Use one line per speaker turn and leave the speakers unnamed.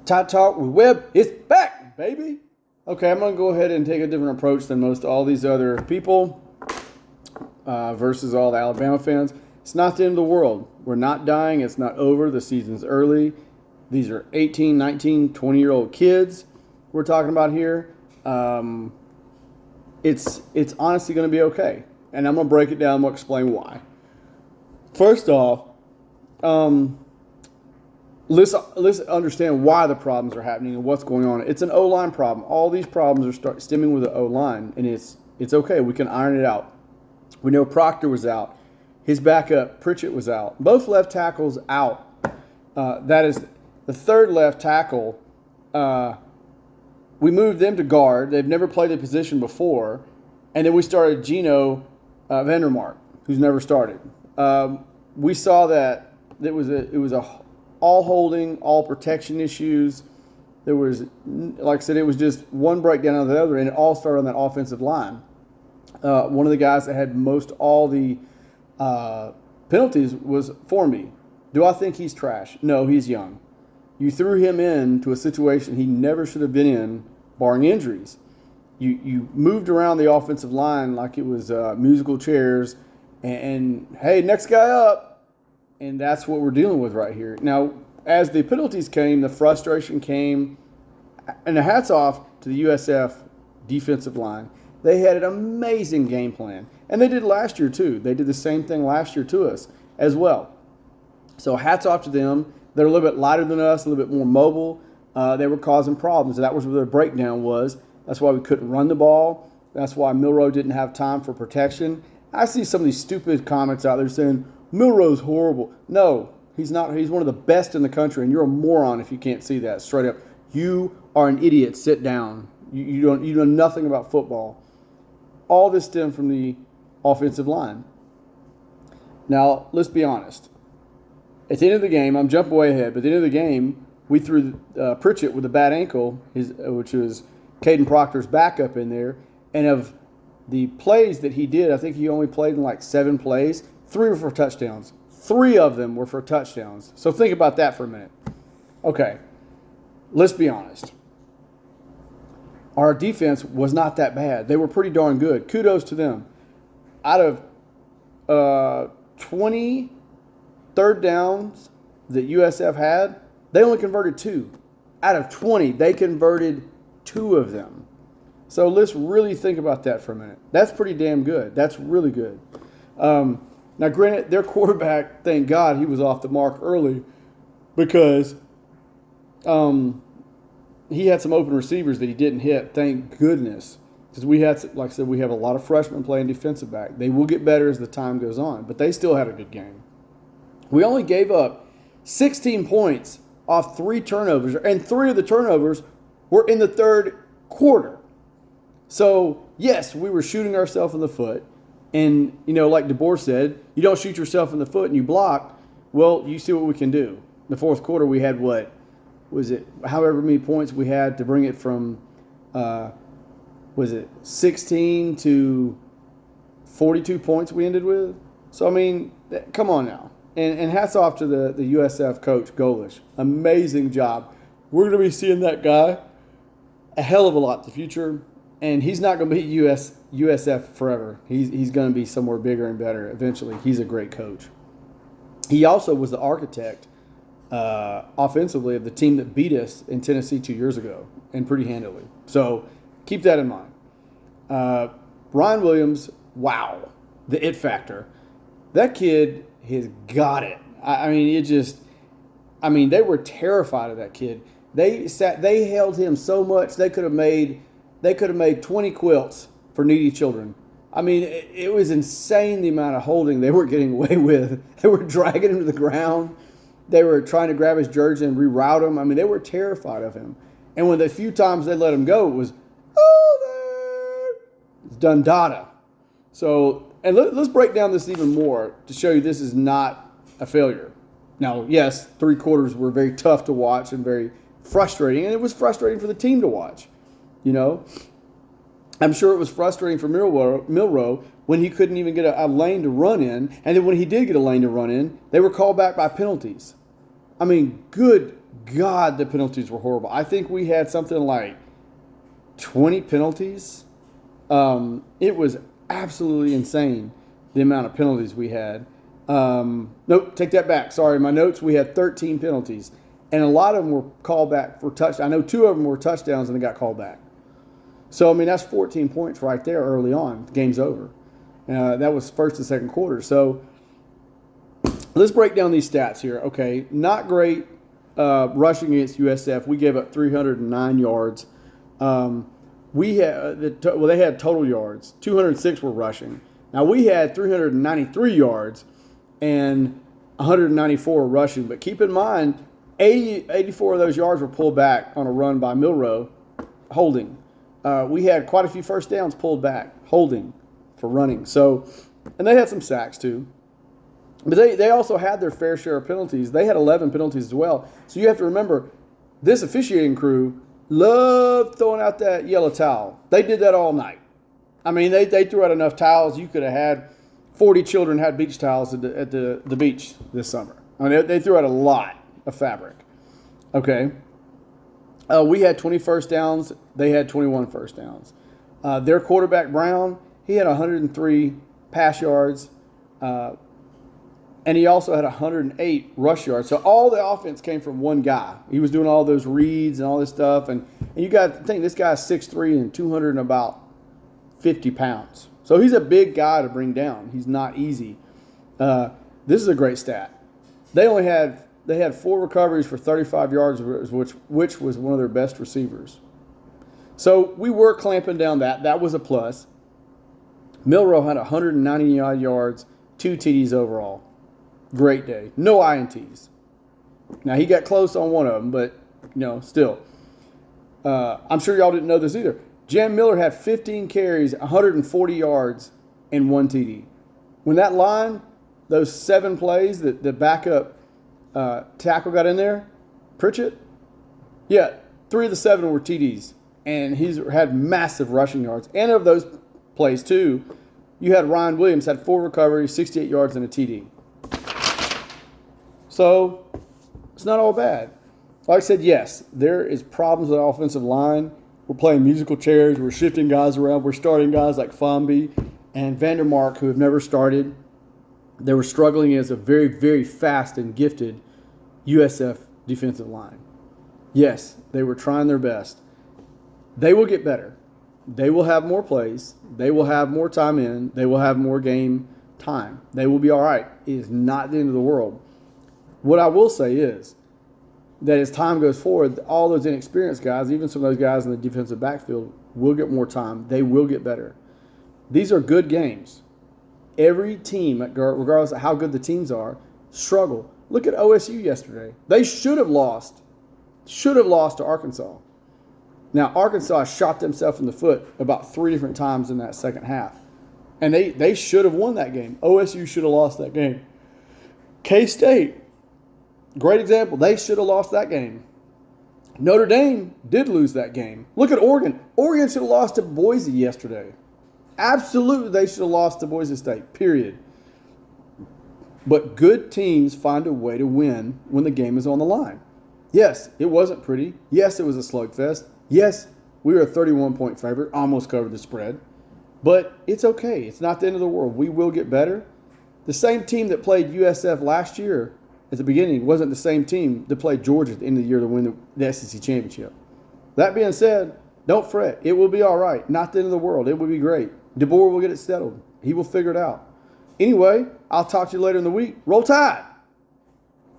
Tide Talk with Webb is back, baby. Okay, I'm going to go ahead and take a different approach than most all these other people versus all the Alabama fans. It's not the end of the world. We're not dying. It's not over. The season's early. These are 18, 19, 20-year-old kids we're talking about here. It's honestly going to be okay. And I'm going to break it down. I'm going to explain why. First off, let's understand why the problems are happening and what's going on. It's an O-line problem. All these problems are stemming with the O-line, and it's okay. We can iron it out. We know Proctor was out. His backup, Pritchett, was out. Both left tackles out. That is the third left tackle. We moved them to guard. They've never played the position before. And then we started Gino Vandermark, who's never started. We saw that it was a all holding, all protection issues. There was, like I said, it was just one breakdown after the other, and it all started on that offensive line. One of the guys that had most all the penalties was Formby. Do I think he's trash? No, he's young. You threw him into a situation he never should have been in, barring injuries. You moved around the offensive line like it was musical chairs, and hey, next guy up. And that's what we're dealing with right here. Now, as the penalties came, the frustration came, and the hats off to the USF defensive line. They had an amazing game plan, and they did last year too. They did the same thing last year to us as well. So hats off to them. They're a little bit lighter than us, a little bit more mobile. They were causing problems. That was where their breakdown was. That's why we couldn't run the ball. That's why Milroe didn't have time for protection. I see some of these stupid comments out there saying, Milroe's horrible. No, he's not. He's one of the best in the country, and you're a moron if you can't see that straight up. You are an idiot. Sit down. You know nothing about football. All this stemmed from the offensive line. Now, let's be honest. At the end of the game, I'm jumping way ahead, but at the end of the game, we threw Pritchett with a bad ankle, which was Caden Proctor's backup in there, and of the plays that he did, I think he only played in like 7 plays. 3 were for touchdowns. 3 of them were for touchdowns. So think about that for a minute. Okay, let's be honest. Our defense was not that bad. They were pretty darn good. Kudos to them. Out of 20 third downs that USF had, they only converted 2. Out of 20, they converted 2 of them. So let's really think about that for a minute. That's pretty damn good. That's really good. Now, granted, their quarterback, thank God, he was off the mark early because he had some open receivers that he didn't hit. Thank goodness. Because we had, like I said, we have a lot of freshmen playing defensive back. They will get better as the time goes on, but they still had a good game. We only gave up 16 points off 3 turnovers, and 3 of the turnovers were in the third quarter. So, yes, we were shooting ourselves in the foot. And, like DeBoer said, you don't shoot yourself in the foot and you block. Well, you see what we can do. In the fourth quarter, we had however many points we had to bring it from, 16 to 42 points we ended with? So, I mean, come on now. And hats off to the USF coach, Golish. Amazing job. We're going to be seeing that guy a hell of a lot in the future. And he's not going to be USF forever. He's going to be somewhere bigger and better eventually. He's a great coach. He also was the architect offensively of the team that beat us in Tennessee 2 years ago, and pretty handily. So keep that in mind. Ryan Williams, wow, the it factor. That kid has got it. They were terrified of that kid. They held him so much they could have made 20 quilts for needy children. I mean, it was insane the amount of holding they were getting away with. They were dragging him to the ground. They were trying to grab his jersey and reroute him. I mean, they were terrified of him. And when the few times they let him go, it was, oh, there. It's Dundada. So, and let's break down this even more to show you this is not a failure. Now, yes, 3 quarters were very tough to watch and very frustrating, and it was frustrating for the team to watch. I'm sure it was frustrating for Milroe when he couldn't even get a lane to run in. And then when he did get a lane to run in, they were called back by penalties. I mean, good God, the penalties were horrible. I think we had something like 20 penalties. It was absolutely insane, the amount of penalties we had. Nope, take that back. Sorry, my notes, we had 13 penalties. And a lot of them were called back for touchdowns. I know 2 of them were touchdowns and they got called back. So, I mean, that's 14 points right there early on. The game's over. That was first and second quarter. So, let's break down these stats here. Okay, not great rushing against USF. We gave up 309 yards. They had total yards. 206 were rushing. Now, we had 393 yards and 194 rushing. But keep in mind, 84 of those yards were pulled back on a run by Milroe, holding. We had quite a few first downs pulled back, holding for running. So, and they had some sacks too. But they also had their fair share of penalties. They had 11 penalties as well. So you have to remember, this officiating crew loved throwing out that yellow towel. They did that all night. I mean, they threw out enough towels. You could have had 40 children had beach towels at the beach this summer. I mean, they threw out a lot of fabric. Okay. We had 20 first downs. They had 21 first downs. Their quarterback, Brown, he had 103 pass yards. And he also had 108 rush yards. So all the offense came from one guy. He was doing all those reads and all this stuff. And you got to think, this guy's 6'3" and 200 and about 50 pounds. So he's a big guy to bring down. He's not easy. This is a great stat. They had 4 recoveries for 35 yards, which was one of their best receivers. So we were clamping down that. That was a plus. Milroe had 190 yards, 2 TDs overall. Great day. No INTs. Now, he got close on one of them, but, still. I'm sure y'all didn't know this either. Jan Miller had 15 carries, 140 yards, and 1 TD. When that line, those 7 plays, the backup tackle got in there, Pritchett, 3 of the 7 were TDs. And he's had massive rushing yards. And of those plays, too, you had Ryan Williams, had 4 recoveries, 68 yards, and a TD. So, it's not all bad. Like I said, yes, there is problems with the offensive line. We're playing musical chairs. We're shifting guys around. We're starting guys like Fomby and Vandermark, who have never started. They were struggling as a very, very fast and gifted USF defensive line. Yes, they were trying their best. They will get better. They will have more plays. They will have more time in. They will have more game time. They will be all right. It is not the end of the world. What I will say is that as time goes forward, all those inexperienced guys, even some of those guys in the defensive backfield, will get more time. They will get better. These are good games. Every team, regardless of how good the teams are, struggle. Look at OSU yesterday. They should have lost to Arkansas. Now, Arkansas shot themselves in the foot about 3 different times in that second half. And they should have won that game. OSU should have lost that game. K-State, great example. They should have lost that game. Notre Dame did lose that game. Look at Oregon. Oregon should have lost to Boise yesterday. Absolutely, they should have lost to Boise State, period. But good teams find a way to win when the game is on the line. Yes, it wasn't pretty. Yes, it was a slugfest. Yes, we were a 31-point favorite, almost covered the spread. But it's okay. It's not the end of the world. We will get better. The same team that played USF last year at the beginning wasn't the same team that played Georgia at the end of the year to win the SEC championship. That being said, don't fret. It will be all right. Not the end of the world. It will be great. DeBoer will get it settled. He will figure it out. Anyway, I'll talk to you later in the week. Roll Tide!